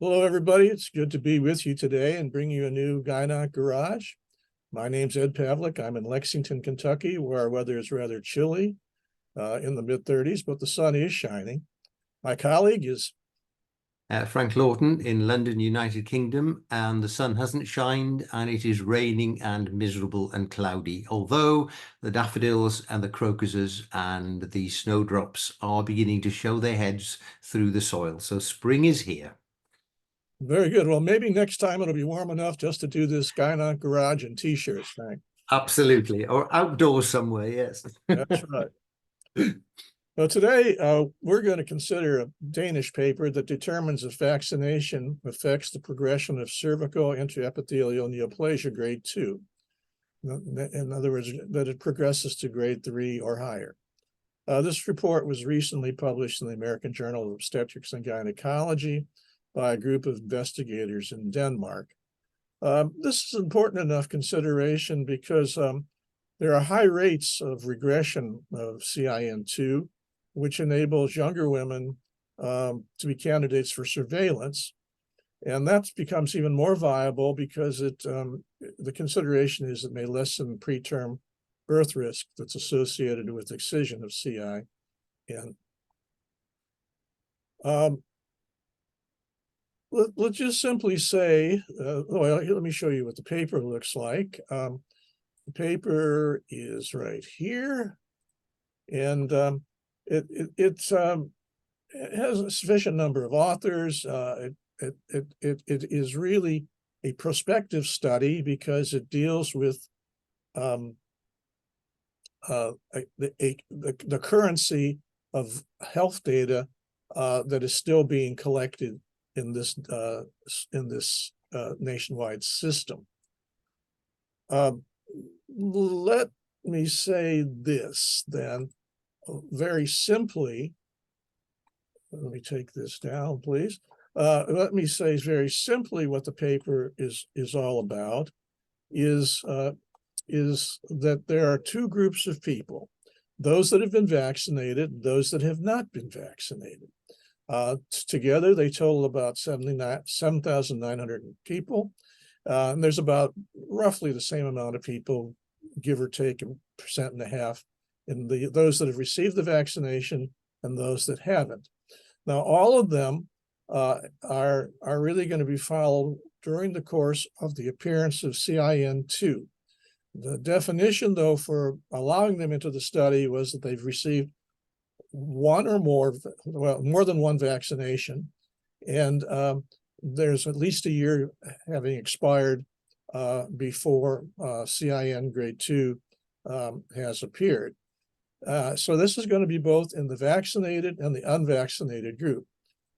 Hello, everybody. It's good to be with you today and bring you a new GYN Garage. My name's Ed Pavlik. I'm in Lexington, Kentucky, where our weather is rather chilly in the mid-30s, but the sun is shining. My colleague is Frank Lawton in London, United Kingdom, and the sun hasn't shined and it is raining and miserable and cloudy, although the daffodils and the crocuses and the snowdrops are beginning to show their heads through the soil. So spring is here. very good. Well, maybe next time it'll be warm enough just to do this GYN Garage in t-shirts, Frank. Absolutely. Or outdoors somewhere, yes. That's right. Well, today we're going to consider a Danish paper that determines if vaccination affects the progression of cervical intraepithelial neoplasia grade 2. In other words, that it progresses to grade 3 or higher. This report was recently published in the American Journal of Obstetrics and Gynecology by a group of investigators in Denmark. This is important enough consideration because there are high rates of regression of CIN2, which enables younger women to be candidates for surveillance. And that becomes even more viable because the consideration is it may lessen preterm birth risk that's associated with excision of CIN. Let's just simply say, well, let me show you what the paper looks like. The paper is right here, and it has a sufficient number of authors. It is really a prospective study because it deals with the currency of health data that is still being collected in this nationwide system. Let me say this then, very simply. Let me take this down, please. Let me say very simply what the paper is all about is that there are two groups of people, those that have been vaccinated, those that have not been vaccinated. Together, they total about 7,900 people. And there's about roughly the same amount of people, give or take 1.5%, in those that have received the vaccination and those that haven't. Now, all of them are really going to be followed during the course of the appearance of CIN2. The definition, though, for allowing them into the study was that they've received one or more, well, more than one vaccination, and there's at least a year having expired before CIN grade 2 has appeared. So this is going to be both in the vaccinated and the unvaccinated group.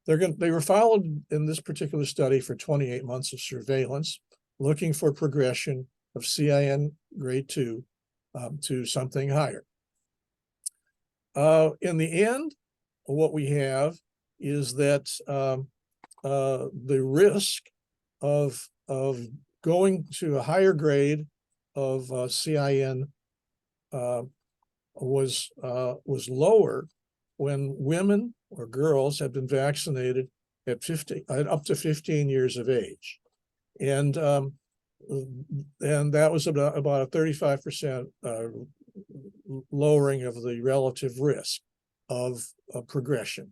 They were followed in this particular study for 28 months of surveillance, looking for progression of CIN grade 2 to something higher. In the end, what we have is that the risk of going to a higher grade of CIN was lower when women or girls had been vaccinated at up to 15 years of age, and that was about a 35% lowering of the relative risk of progression.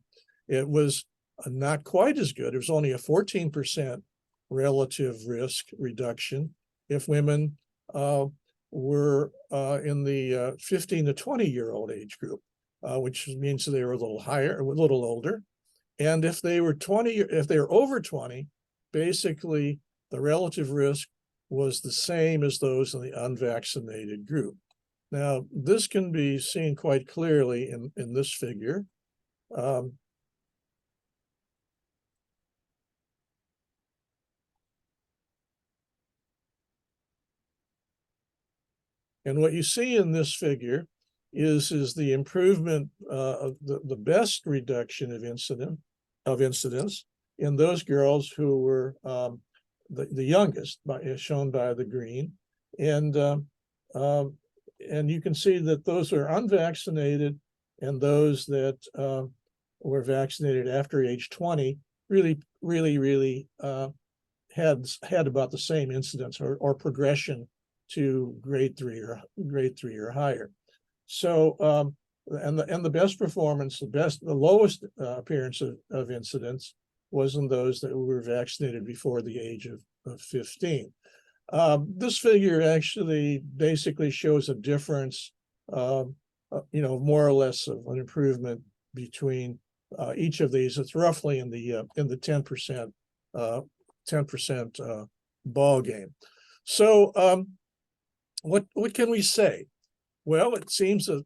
It was not quite as good. It was only a 14% relative risk reduction if women were in the 15 to 20-year-old age group, which means they were a little higher, a little older. And if they were over 20, basically the relative risk was the same as those in the unvaccinated group. Now, this can be seen quite clearly in this figure. And what you see in this figure is the improvement of the best reduction of incidence in those girls who were the youngest, shown by the green, and you can see that those are unvaccinated and those that were vaccinated after age 20 really had about the same incidence or progression to grade 3 or higher. So and the best performance, the lowest appearance of incidence was in those that were vaccinated before the age of 15. This figure actually basically shows a difference, more or less of an improvement between each of these. It's roughly in the 10% ball game. So what can we say? Well, it seems that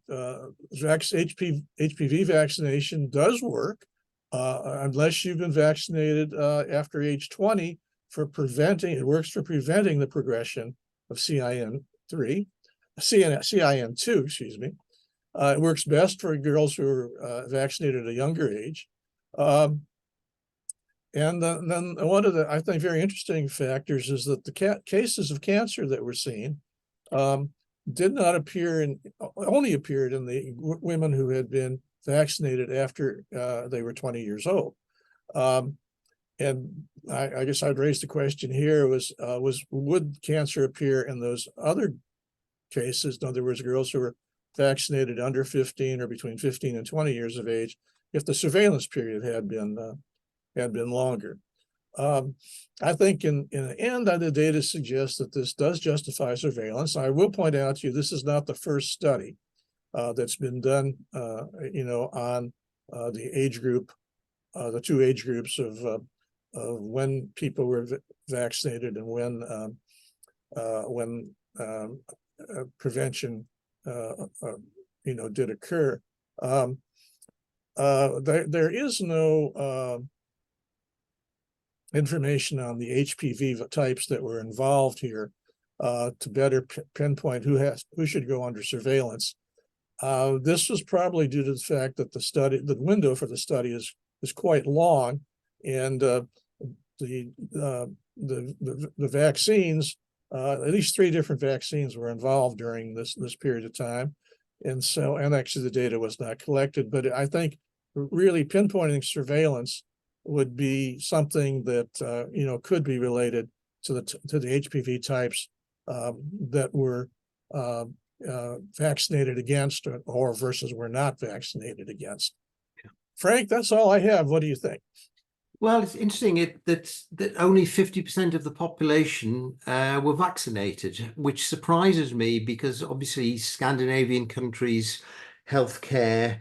HPV vaccination does work, unless you've been vaccinated after age 20. It works for preventing the progression of CIN2, excuse me. It works best for girls who are vaccinated at a younger age. And then one of the, I think, very interesting factors is that the cases of cancer that we're seeing did not only appeared in the women who had been vaccinated after they were 20 years old. And I guess I'd raise the question here would cancer appear in those other cases? In other words, girls who were vaccinated under 15 or between 15 and 20 years of age, if the surveillance period had been longer. I think in the end, the data suggests that this does justify surveillance. I will point out to you, this is not the first study that's been done, on the age group, the two age groups of when people were vaccinated and when prevention, did occur. There is no information on the HPV types that were involved here to better pinpoint who should go under surveillance. This was probably due to the fact that the window for the study is quite long, and the vaccines, at least 3 different vaccines were involved during this period of time, and actually the data was not collected. But I think really pinpointing surveillance would be something that could be related to the HPV types that were vaccinated against or versus were not vaccinated against. Frank, that's all I have. What do you think? Well, it's interesting that only 50% of the population were vaccinated, which surprises me because obviously Scandinavian countries, healthcare,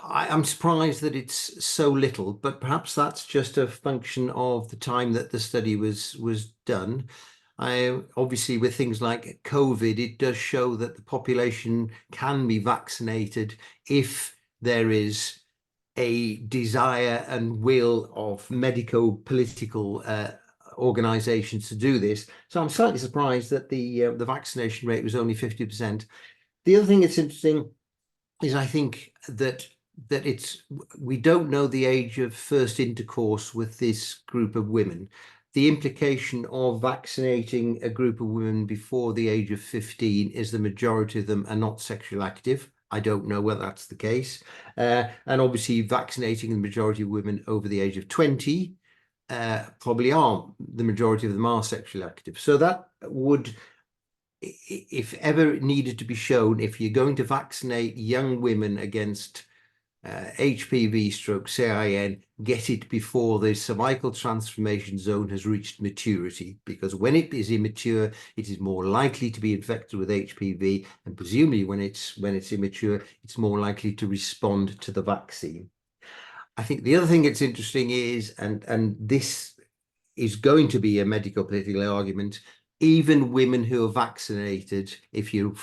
I'm surprised that it's so little, but perhaps that's just a function of the time that the study was done. Obviously, with things like COVID, it does show that the population can be vaccinated if there is a desire and will of medico-political organizations to do this. So I'm slightly surprised that the vaccination rate was only 50%. The other thing that's interesting is I think that we don't know the age of first intercourse with this group of women. The implication of vaccinating a group of women before the age of 15 is the majority of them are not sexually active. I don't know whether that's the case. And obviously vaccinating the majority of women over the age of 20 probably aren't. The majority of them are sexually active. So that would, if ever it needed to be shown, if you're going to vaccinate young women against HPV/CIN, get it before the cervical transformation zone has reached maturity, because when it is immature, it is more likely to be infected with HPV, and presumably when it's immature, it's more likely to respond to the vaccine. I think the other thing that's interesting is, and this is going to be a medical political argument, even women who are vaccinated, if you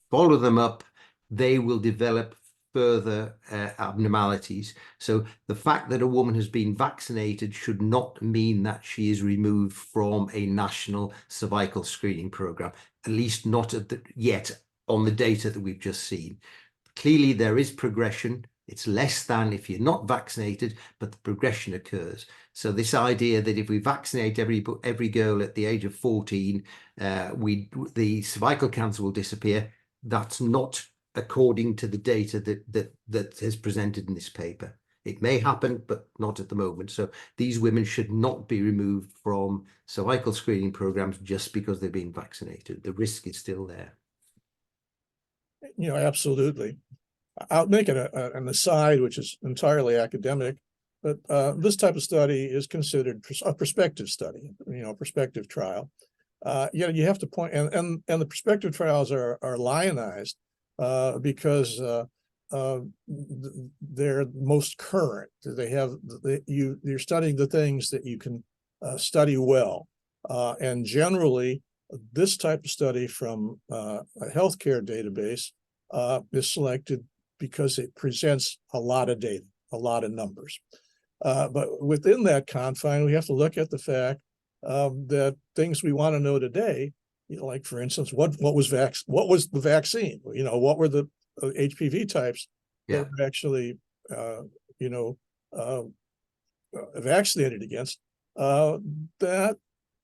follow them up, they will develop further abnormalities. So the fact that a woman has been vaccinated should not mean that she is removed from a national cervical screening program, at least not yet on the data that we've just seen. Clearly there is progression. It's less than if you're not vaccinated, but the progression occurs. So this idea that if we vaccinate every girl at the age of 14, the cervical cancer will disappear, that's not according to the data that is presented in this paper. It may happen, but not at the moment. So these women should not be removed from cervical screening programs just because they've been vaccinated. The risk is still there. Absolutely. I'll make it an aside, which is entirely academic, but this type of study is considered a prospective study, prospective trial. You have to point, and the prospective trials are lionized because they're most current. They have you're studying the things that you can study well, and generally this type of study from a healthcare database is selected because it presents a lot of data, a lot of numbers. But within that confine, we have to look at the fact that things we want to know today, like for instance, what was the vaccine? What were the HPV types that were actually vaccinated against? That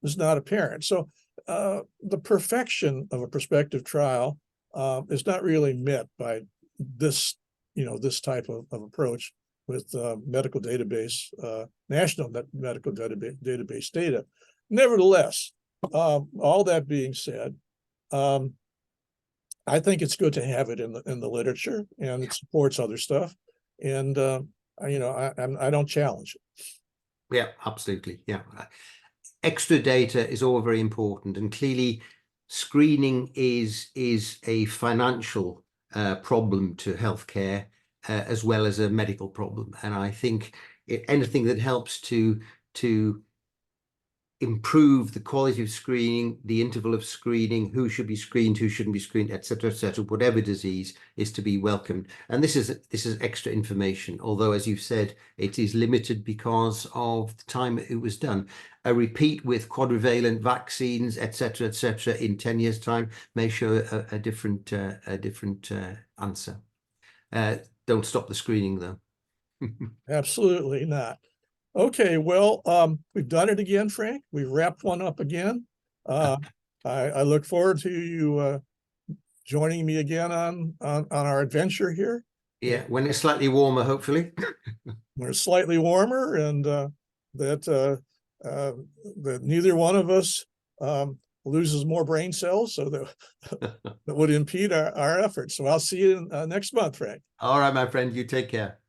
is not apparent. So the perfection of a prospective trial is not really met by this type of approach with medical database, national medical database data. Nevertheless, all that being said, I think it's good to have it in the literature, and it supports other stuff. And I don't challenge it. Yeah, absolutely. Yeah, extra data is all very important, and clearly, screening is a financial problem to healthcare as well as a medical problem. And I think anything that helps to improve the quality of screening, the interval of screening, who should be screened, who shouldn't be screened, etc., whatever disease, is to be welcomed. And this is extra information, although, as you've said, it is limited because of the time it was done. A repeat with quadrivalent vaccines, etc., in 10 years' time may show a different answer. Don't stop the screening, though. Absolutely not. Okay, well, we've done it again, Frank. We've wrapped one up again. I look forward to you joining me again on our adventure here. Yeah, when it's slightly warmer, hopefully. We're slightly warmer, and that neither one of us loses more brain cells, so that would impede our efforts. So I'll see you next month, Frank. All right, my friend, you take care.